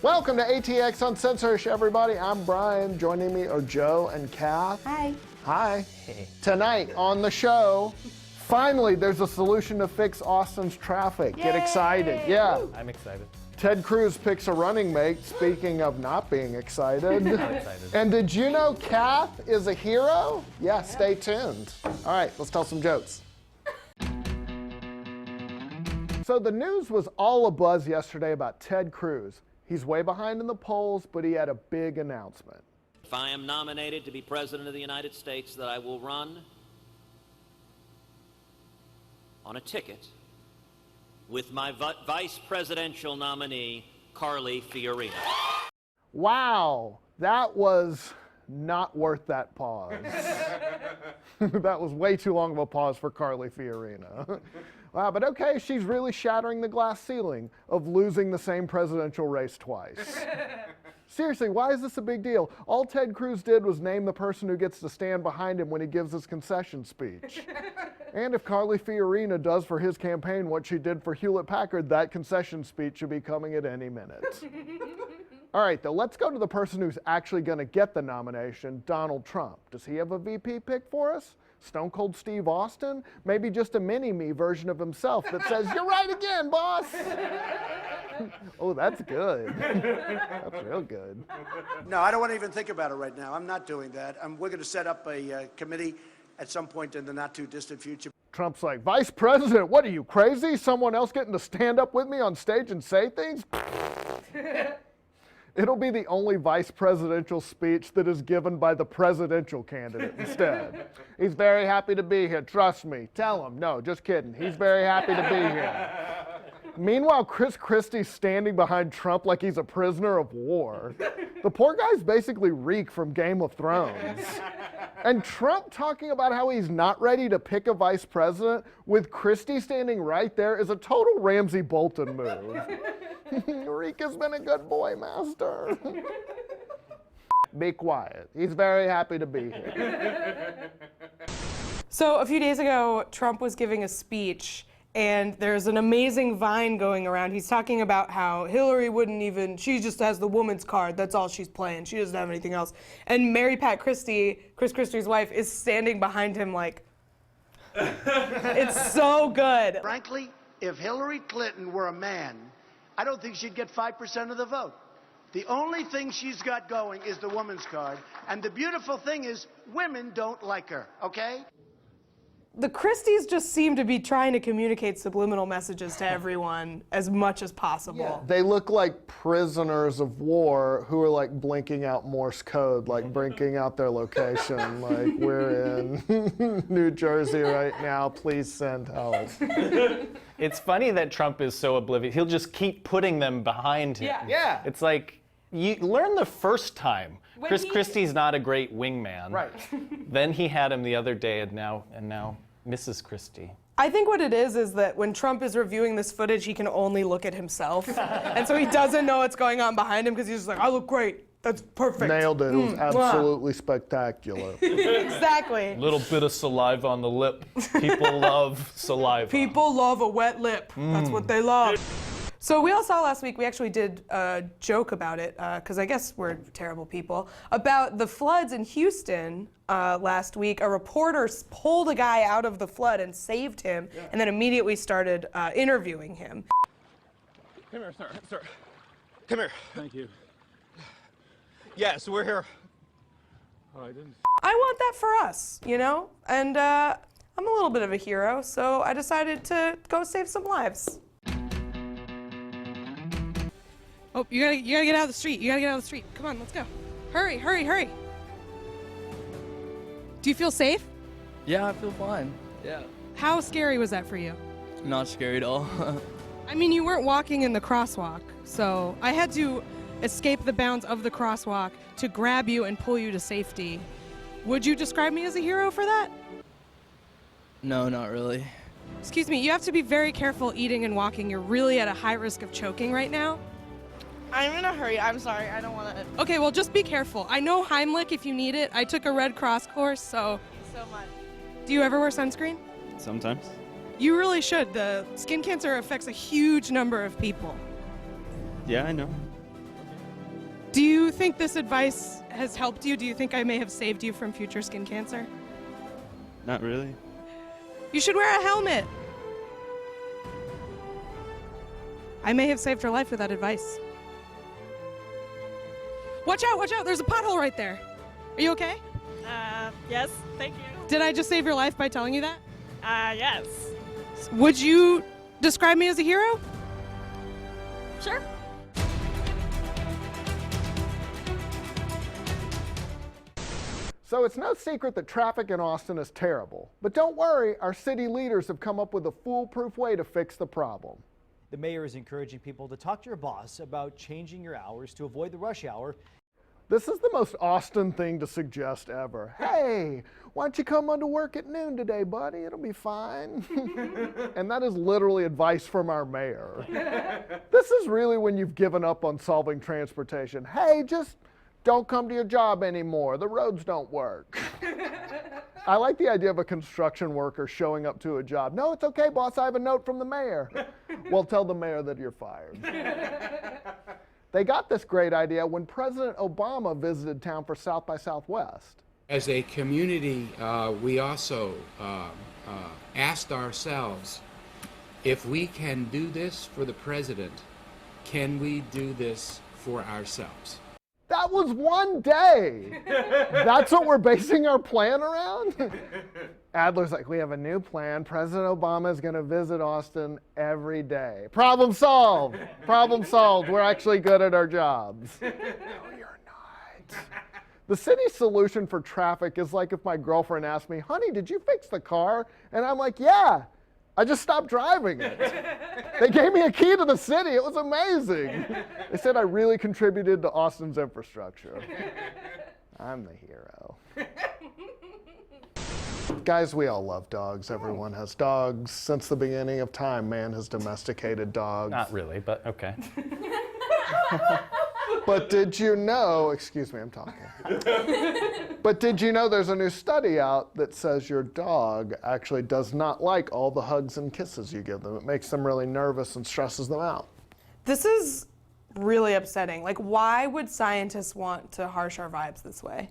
Welcome to ATX Uncensored-ish, everybody. I'm Brian. Joining me are Joe and Kath. Hi. Hi. Hey. Tonight on the show, finally, there's a solution to fix Austin's traffic. Yay! Get excited. Yeah. I'm excited. Ted Cruz picks a running mate, speaking of not being excited. I'm excited. And did you know Kath is a hero? Yeah, stay tuned. All right, let's tell some jokes. So the news was all abuzz yesterday about Ted Cruz. He's way behind in the polls, but he had a big announcement. If I am nominated to be President of the United States, that I will run on a ticket with my vice presidential nominee, Carly Fiorina. Wow, that was not worth that pause. That was way too long of a pause for Carly Fiorina. Wow, but okay, she's really shattering the glass ceiling of losing the same presidential race twice. Seriously, why is this a big deal? All Ted Cruz did was name the person who gets to stand behind him when he gives his concession speech. And if Carly Fiorina does for his campaign what she did for Hewlett-Packard, that concession speech should be coming at any minute. All right, though, let's go to the person who's actually going to get the nomination, Donald Trump. Does he have a VP pick for us? Stone Cold Steve Austin? Maybe just a mini-me version of himself that says, "You're right again, boss." Oh, that's good. That's real good. No, I don't want to even think about it right now. I'm not doing that. We're going to set up a committee at some point in the not-too-distant future. Trump's like, "Vice President, what are you, crazy? Someone else getting to stand up with me on stage and say things?" It'll be the only vice presidential speech that is given by the presidential candidate instead. He's very happy to be here, trust me. Tell him. No, just kidding. He's very happy to be here. Meanwhile, Chris Christie's standing behind Trump like he's a prisoner of war. The poor guy's basically Reek from Game of Thrones. And Trump talking about how he's not ready to pick a vice president with Christie standing right there is a total Ramsey Bolton move. Reek has been a good boy, master. Be quiet. He's very happy to be here. So a few days ago, Trump was giving a speech, and there's an amazing Vine going around. He's talking about how Hillary wouldn't even, she just has the woman's card. That's all she's playing. She doesn't have anything else. And Mary Pat Christie, Chris Christie's wife, is standing behind him like, it's so good. Frankly, if Hillary Clinton were a man, I don't think she'd get 5% of the vote. The only thing she's got going is the woman's card. And the beautiful thing is, women don't like her, okay? The Christies just seem to be trying to communicate subliminal messages to everyone as much as possible. Yeah. They look like prisoners of war who are like blinking out Morse code, like blinking out their location, like, "We're in New Jersey right now, please send help." It's funny that Trump is so oblivious. He'll just keep putting them behind him. Yeah. It's like, you learn the first time. When Chris Christie's not a great wingman. Right. Then he had him the other day, and now Mrs. Christie. I think what it is that when Trump is reviewing this footage, he can only look at himself. And so he doesn't know what's going on behind him because he's just like, "I look great. That's perfect." Nailed it. It was absolutely spectacular. Exactly. A little bit of saliva on the lip. People love saliva. People love a wet lip. That's what they love. So we all saw last week, we actually did a joke about it, because I guess we're terrible people, about the floods in Houston last week. A reporter pulled a guy out of the flood and saved him, and then immediately started interviewing him. Come here, sir. Come here. Thank you. Yes, we're here. Oh, I didn't. I want that for us, you know? And I'm a little bit of a hero, so I decided to go save some lives. Oh, you gotta get out of the street. You gotta get out of the street. Come on, let's go. Hurry, hurry, hurry. Do you feel safe? Yeah, I feel fine. Yeah. How scary was that for you? Not scary at all. I mean, you weren't walking in the crosswalk, so I had to escape the bounds of the crosswalk to grab you and pull you to safety. Would you describe me as a hero for that? No, not really. Excuse me, you have to be very careful eating and walking. You're really at a high risk of choking right now. I'm in a hurry. I'm sorry. I don't want to. Okay, well, just be careful. I know Heimlich if you need it. I took a Red Cross course, so. Thank you so much. Do you ever wear sunscreen? Sometimes. You really should. The skin cancer affects a huge number of people. Yeah, I know. think this advice has helped you? Do you think I may have saved you from future skin cancer? Not really. You should wear a helmet. I may have saved her life with that advice. Watch out, there's a pothole right there. Are you okay? Yes, thank you. Did I just save your life by telling you that? Yes. Would you describe me as a hero? Sure. So it's no secret that traffic in Austin is terrible. But don't worry, our city leaders have come up with a foolproof way to fix the problem. The mayor is encouraging people to talk to your boss about changing your hours to avoid the rush hour. This is the most Austin thing to suggest ever. Hey, why don't you come on to work at noon today, buddy? It'll be fine. And that is literally advice from our mayor. This is really when you've given up on solving transportation. Hey, just don't come to your job anymore. The roads don't work. I like the idea of a construction worker showing up to a job. No, it's okay, boss. I have a note from the mayor. Well, tell the mayor that you're fired. They got this great idea when President Obama visited town for South by Southwest. As a community, we also asked ourselves, if we can do this for the president, can we do this for ourselves? That was one day. That's what we're basing our plan around? Adler's like, we have a new plan. President Obama is going to visit Austin every day. Problem solved. Problem solved. We're actually good at our jobs. No, you're not. The city's solution for traffic is like if my girlfriend asked me, honey, did you fix the car? And I'm like, yeah, I just stopped driving it. They gave me a key to the city. It was amazing. They said I really contributed to Austin's infrastructure. I'm the hero. Guys, we all love dogs. Everyone has dogs. Since the beginning of time, man has domesticated dogs. Not really, but okay. But did you know, excuse me, I'm talking. But did you know there's a new study out that says your dog actually does not like all the hugs and kisses you give them. It makes them really nervous and stresses them out. This is really upsetting. Like, why would scientists want to harsh our vibes this way?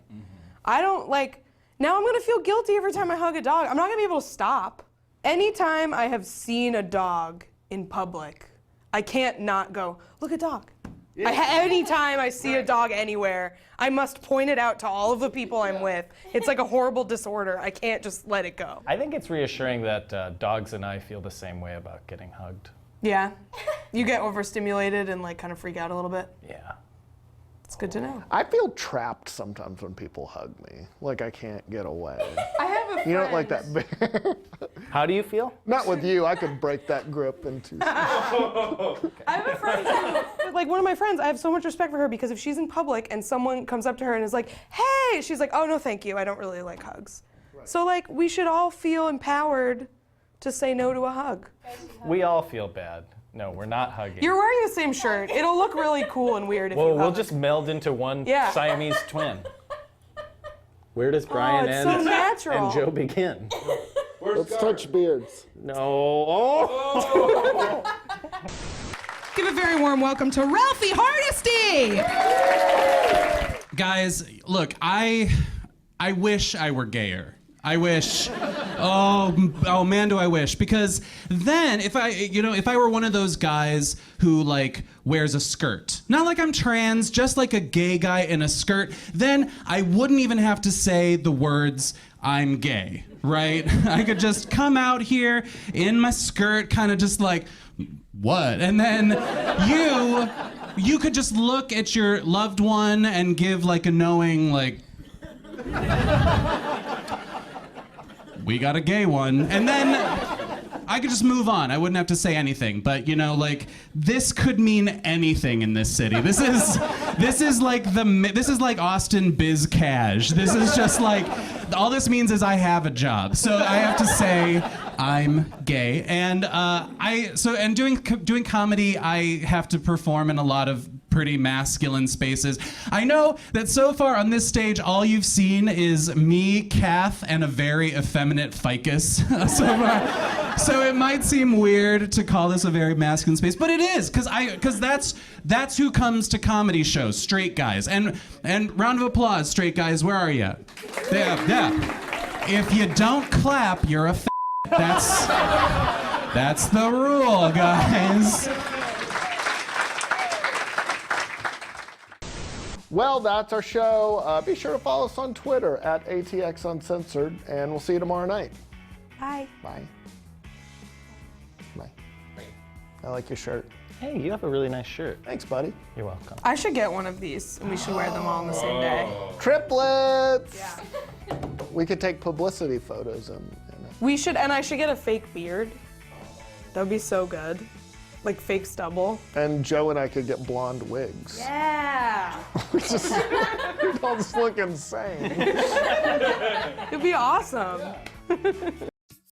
I don't, like, now I'm gonna feel guilty every time I hug a dog. I'm not gonna be able to stop. Anytime I have seen a dog in public, I can't not go, look at dog. Yeah. Anytime I see a dog anywhere, I must point it out to all of the people I'm with. It's like a horrible disorder. I can't just let it go. I think it's reassuring that dogs and I feel the same way about getting hugged. Yeah. You get overstimulated and like kind of freak out a little bit? Yeah. It's good to know. I feel trapped sometimes when people hug me. Like I can't get away. I have a friend. You don't like that. How do you feel? Not with you. I could break that grip in 2 seconds. I have a friend, like one of my friends, I have so much respect for her because if she's in public and someone comes up to her and is like, hey, she's like, oh no, thank you. I don't really like hugs. Right. So like we should all feel empowered to say no to a hug. We all feel bad. No, we're not hugging. You're wearing the same shirt. It'll look really cool and weird if you hug. We'll just meld into one Siamese twin. Where does Brian end so natural. and Joe begin? Let's touch beards. No. Oh. Give a very warm welcome to Ralphie Hardesty. Guys, look, I wish I were gayer. I wish. Oh man, do I wish. Because then if I were one of those guys who like wears a skirt, not like I'm trans, just like a gay guy in a skirt, then I wouldn't even have to say the words I'm gay, right? I could just come out here in my skirt, kind of just like, what? And then you could just look at your loved one and give like a knowing like, we got a gay one, and then I could just move on. I wouldn't have to say anything, but you know, like this could mean anything in this city. This is like Austin Biz Cash. This is just like all this means is I have a job, so I have to say I'm gay, and doing comedy, I have to perform in a lot of pretty masculine spaces. I know that so far on this stage, all you've seen is me, Kath, and a very effeminate ficus so far. So it might seem weird to call this a very masculine space, but it is, because that's who comes to comedy shows, straight guys. And round of applause, straight guys, where are you? Yeah. If you don't clap, you're a That's the rule, guys. Well, that's our show. Be sure to follow us on Twitter at ATX Uncensored, and we'll see you tomorrow night. Bye. Bye. Bye. I like your shirt. Hey, you have a really nice shirt. Thanks, buddy. You're welcome. I should get one of these, and we should wear them all on the same day. Triplets! Yeah. We could take publicity photos in it. We should, and I should get a fake beard. That would be so good. Like fake stubble. And Joe and I could get blonde wigs. Yeah. We'd all just look insane. It'd be awesome.